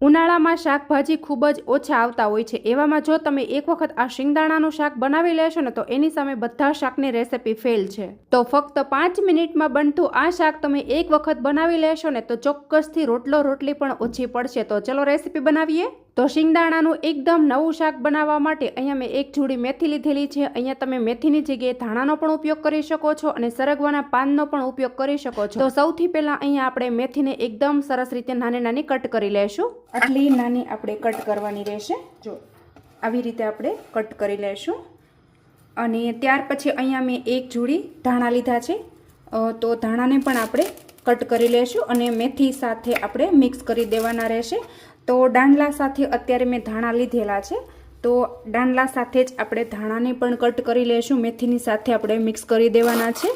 ઉનાળામાં શાકભાજી ખૂબ જ ઓછા આવતા હોય છે। એવામાં જો તમે એક વખત આ શિંગદાણાનું શાક બનાવી લેશો ને તો એની સામે બધા શાકની રેસિપી ફેલ છે। તો ફક્ત 5 મિનિટમાં બનતું આ શાક તમે એક વખત બનાવી લેશો ને તો ચોક્કસથી રોટલી પણ ઓછી પડશે। તો ચલો રેસિપી બનાવીએ। તો શિંગદાણાનું એકદમ નવું શાક બનાવવા માટે અહીંયા મેં એક જોડી મેથી લીધેલી છે। અહીંયા તમે મેથીની જગ્યાએ ધાણાનો પણ ઉપયોગ કરી શકો છો અને સરગવાના પાનનો પણ ઉપયોગ કરી શકો છો। તો સૌથી પહેલાં અહીંયા આપણે મેથીને એકદમ સરસ રીતે નાની નાની કટ કરી લેશું। આટલી નાની આપણે કટ કરવાની રહેશે। જો આવી રીતે આપણે કટ કરી લેશું અને ત્યાર પછી અહીંયા મેં એક જોડી ધાણા લીધા છે। તો ધાણાને પણ આપણે કટ કરી લેશું અને મેથી સાથે આપણે મિક્સ કરી દેવાના રહેશે। તો દાંડલા સાથે અત્યારે મેં ધાણા લીધેલા છે તો દાંડલા સાથે જ આપણે ધાણાને પણ કટ કરી લેશું। મેથીની સાથે આપણે મિક્સ કરી દેવાના છે।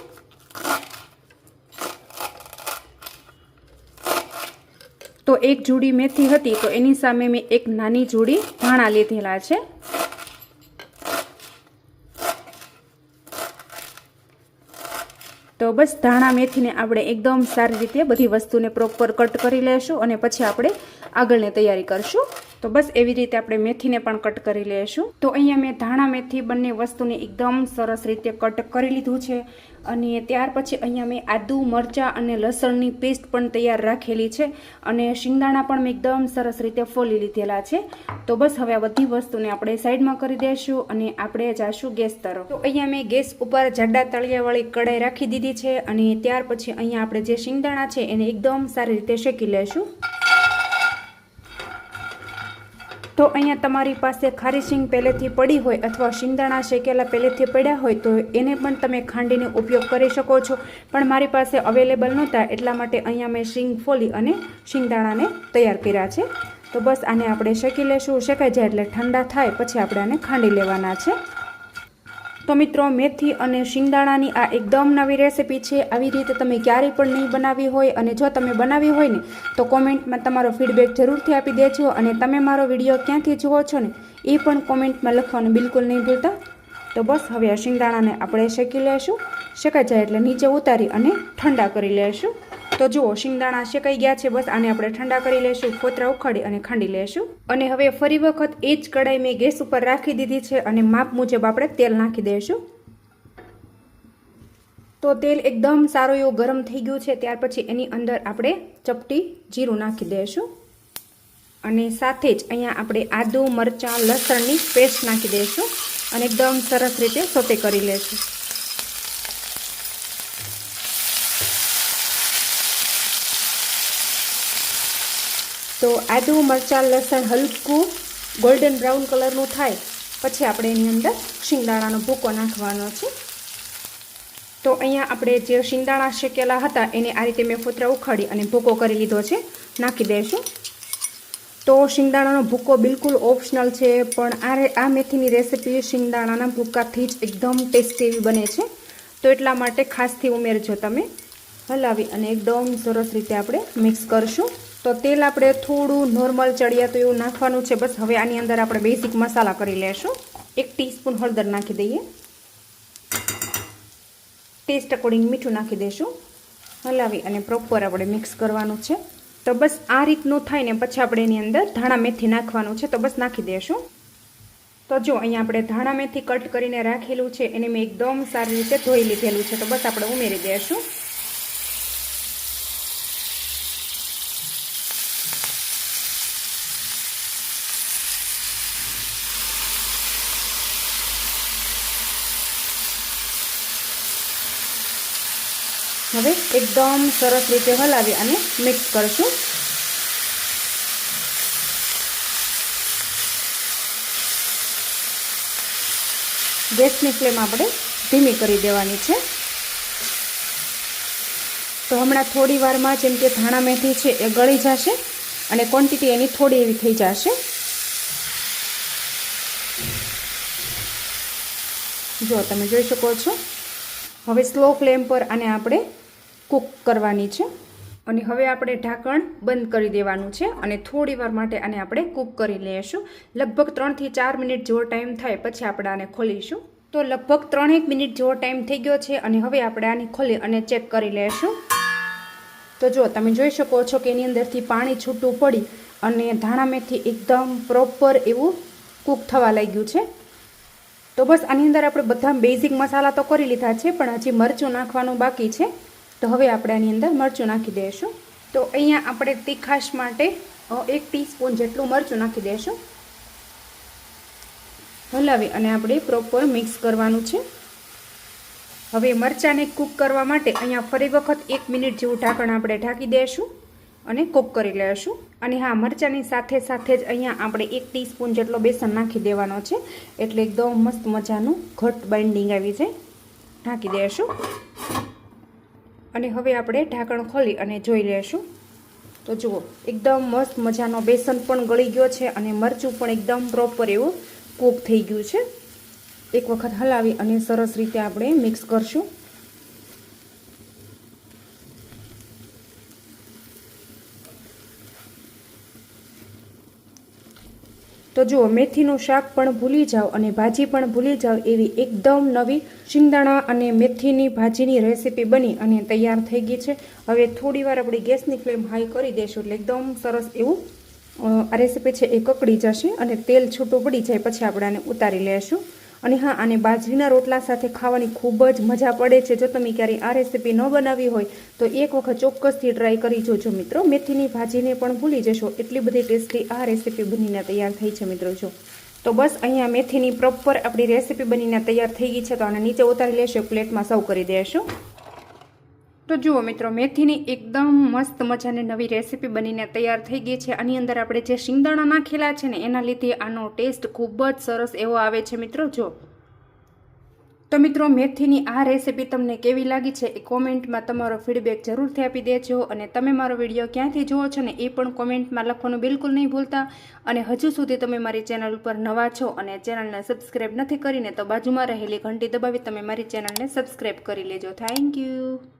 તો એક જોડી મેથી હતી તો એની સામે મેં એક નાની જોડી ધાણા લીધેલા છે। તો બસ ધાણા મેથીને આપણે એકદમ સારી રીતે બધી વસ્તુને પ્રોપર કટ કરી લેશું અને પછી આપણે આગળની તૈયારી કરશું। તો બસ એવી રીતે આપણે મેથીને પણ કટ કરી લેશું। તો અહીંયા મેં ધાણા મેથી બંને વસ્તુને એકદમ સરસ રીતે કટ કરી લીધું છે અને ત્યાર પછી અહીંયા મેં આદુ મરચાં અને લસણની પેસ્ટ પણ તૈયાર રાખેલી છે અને શિંગદાણા પણ મેં એકદમ સરસ રીતે ફોલી લીધેલા છે। તો બસ હવે આ બધી વસ્તુને આપણે સાઈડમાં કરી દઈશું અને આપણે જાશું ગેસ તરફ। તો અહીંયા મેં ગેસ ઉપર જાડા તળિયાવાળી કઢાઈ રાખી દીધી છે અને ત્યાર પછી અહીંયા આપણે જે શિંગદાણા છે એને એકદમ સારી રીતે શેકી લેશું। તો અહીંયા તમારી પાસે ખારી શીંગ પહેલેથી પડી હોય અથવા શિંગદાણા શેકેલા પહેલેથી પડ્યા હોય તો એને પણ તમે ખાંડીને ઉપયોગ કરી શકો છો, પણ મારી પાસે અવેલેબલ નહોતા એટલા માટે અહીંયા મેં શીંગ ફોલી અને શિંગદાણાને તૈયાર કર્યા છે। તો બસ આને આપણે શેકી લેશું। શેકાઈ જાય એટલે ઠંડા થાય પછી આપણે આને ખાંડી લેવાના છે। તો મિત્રો મેથી અને શિંગદાણાની આ એકદમ નવી રેસિપી છે। આવી રીતે તમે ક્યારેય પણ નહીં બનાવી હોય અને જો તમે બનાવી હોય ને તો કોમેન્ટમાં તમારો ફીડબેક જરૂરથી આપી દેજો અને તમે મારો વિડીયો ક્યાંથી જુઓ છો ને એ પણ કોમેન્ટમાં લખવાનું બિલકુલ નહીં ભૂલતા। તો બસ હવે આ શિંગદાણાને આપણે શેકી લેશું। શેકાઈ જાય એટલે નીચે ઉતારી અને ઠંડા કરી લેશું। તો જુઓ શિંગદાણા શેકાઈ ગયા છે। બસ આને આપણે ઠંડા કરી લેશું, ફોતરા ઉખાડી અને ખાંડી લેશું। અને હવે ફરી વખત એ જ કઢાઈ મેં ગેસ ઉપર રાખી દીધી છે અને માપ મુજબ આપણે તેલ નાખી દઈશું। તો તેલ એકદમ સારું એવું ગરમ થઈ ગયું છે। ત્યાર પછી એની અંદર આપણે ચપટી જીરું નાખી દઈશું અને સાથે જ અહીંયા આપણે આદુ મરચાં લસણની પેસ્ટ નાખી દઈશું અને એકદમ સરસ રીતે સોતે કરી લેશું। તો આદુ મરચાં લસણ હલકું ગોલ્ડન બ્રાઉન કલરનું થાય પછી આપણે એની અંદર શિંગદાણાનો ભૂકો નાખવાનો છે। તો અહીંયા આપણે જે શિંગદાણા શેકેલા હતા એને આ રીતે મેં ફોતરા ઉખાડી અને ભૂકો કરી લીધો છે, નાખી દઈશું। તો શિંગદાણાનો ભૂકો બિલકુલ ઓપ્શનલ છે, પણ આ મેથીની રેસિપી શિંગદાણાના ભૂકાથી જ એકદમ ટેસ્ટી એવી બને છે, તો એટલા માટે ખાસથી ઉમેરજો તમે। હલાવી અને એકદમ સરસ રીતે આપણે મિક્સ કરશું। તો તેલ આપણે થોડું નોર્મલ ચડિયાતું એવું નાખવાનું છે। બસ હવે આની અંદર આપણે બેઝિક મસાલા કરી લેશું। 1 ટીસ્પૂન હળદર નાખી દઈએ, ટેસ્ટ અકોર્ડિંગ મીઠું નાખી દઈશું, હલાવી અને પ્રોપર આપણે મિક્સ કરવાનું છે। તો બસ આ રીતનું થાય ને પછી આપણે એની અંદર ધાણા મેથી નાખવાનું છે। તો બસ નાખી દઈશું। તો જો અહીંયા આપણે ધાણા મેથી કટ કરીને રાખેલું છે એને મેં એકદમ સારી રીતે ધોઈ લીધેલું છે। તો બસ આપણે ઉમેરી દઈશું। હવે એકદમ સરસ રીતે હલાવી અને મિક્સ કરશું। ગેસની ફ્લેમ આપણે ધીમી કરી દેવાની છે। તો હમણાં થોડી વારમાં જેમ કે ધાણા મેથી છે એ ગળી જશે અને ક્વોન્ટિટી એની થોડી એવી થઈ જશે। જો તમે જોઈ શકો છો। હવે સ્લો ફ્લેમ પર આને આપણે કૂક કરવાની છે અને હવે આપણે ઢાંકણ બંધ કરી દેવાનું છે અને થોડી વાર માટે આને આપણે કૂક કરી લઈશું। લગભગ 3 થી 4 મિનિટ જેવો ટાઈમ થાય પછી આપણે આને ખોલીશું। તો લગભગ 3-1 મિનિટ જેવો ટાઈમ થઈ ગયો છે અને હવે આપણે આને ખોલી અને ચેક કરી લઈશું। તો જો તમે જોઈ શકો છો કે એની અંદરથી પાણી છૂટું પડી અને ધાણા મેથી એકદમ પ્રોપર એવું કૂક થવા લાગ્યું છે. તો બસ આની અંદર આપણે બધા બેઝિક મસાલા તો કરી લીધા છે, પણ હજી મરચું નાખવાનું બાકી છે. તો હવે આપણે આની અંદર મરચું નાખી દઈશું. તો અહીંયા આપણે તીખાશ માટે 1 ટીસ્પૂન જેટલું મરચું નાખી દઈશું. હલાવી અને આપણે પ્રોપર મિક્સ કરવાનું છે. હવે મરચાંને કૂક કરવા માટે અહીંયા ફરી વખત 1 મિનિટ જેવું ઢાંકણ આપણે ઢાંકી દઈશું અને કૂક કરી લઈશું. અને હા, મરચાંની સાથે સાથે જ અહીંયા આપણે 1 ટીસ્પૂન જેટલો બેસન નાખી દેવાનો છે, એટલે એકદમ મસ્ત મજાનું ઘટ બાઇન્ડિંગ આવી જાય. ઢાંકી દઈશું અને હવે આપણે ઢાંકણ ખોલી અને જોઈ લઈશું. તો જુઓ, એકદમ મસ્ત મજાનો બેસન પણ ગળી ગયો છે અને મરચું પણ એકદમ પ્રોપર એવું કૂક થઈ ગયું છે. એક વખત હલાવી અને સરસ રીતે આપણે મિક્સ કરશું. તો જુઓ, મેથીનું શાક પણ ભૂલી જાઓ અને ભાજી પણ ભૂલી જાઓ એવી એકદમ નવી શિંગદાણા અને મેથીની ભાજીની રેસીપી બની અને તૈયાર થઈ ગઈ છે. હવે થોડીવાર આપણે ગેસની ફ્લેમ હાઈ કરી દઈશું એટલે એકદમ સરસ એવું આ રેસીપી છે એ કકડી જશે અને તેલ છૂટું પડી જાય પછી આપણે આને ઉતારી લઈશું. અને હા, આને બાજરીના રોટલા સાથે ખાવાની ખૂબ જ મજા પડે છે. જો તમે ક્યારેય આ રેસીપી ન બનાવી હોય તો એક વખત ચોક્કસથી ટ્રાય કરી જોજો મિત્રો. મેથીની ભાજીને પણ ભૂલી જશો, એટલી બધી ટેસ્ટી આ રેસીપી બનીને તૈયાર થઈ છે મિત્રો. જો તો બસ અહીંયા મેથીની પ્રોપર આપણી રેસીપી બનીને તૈયાર થઈ ગઈ છે. તો આને નીચે ઉતારી લેશું, પ્લેટમાં સર્વ કરી દઈશું. તો જુઓ મિત્રો, મેથીની એકદમ મસ્ત મજાની નવી રેસીપી બનીને તૈયાર થઈ ગઈ છે. આની અંદર આપણે જે શિંગદાણા નાખેલા છે ને એના લીધે આનો ટેસ્ટ ખૂબ જ સરસ એવો આવે છે મિત્રો. જો તો મિત્રો, મેથીની આ રેસીપી તમને કેવી લાગી છે એ કોમેન્ટમાં તમારો ફીડબેક જરૂરથી આપી દેજો. અને તમે મારો વિડીયો ક્યાંથી જુઓ છો ને એ પણ કોમેન્ટમાં લખવાનું બિલકુલ નહીં ભૂલતા. અને હજુ સુધી તમે મારી ચેનલ ઉપર નવા છો અને ચેનલને સબસ્ક્રાઈબ નથી કરીને તો બાજુમાં રહેલી ઘંટી દબાવી તમે મારી ચેનલને સબસ્ક્રાઈબ કરી લેજો. Thank you.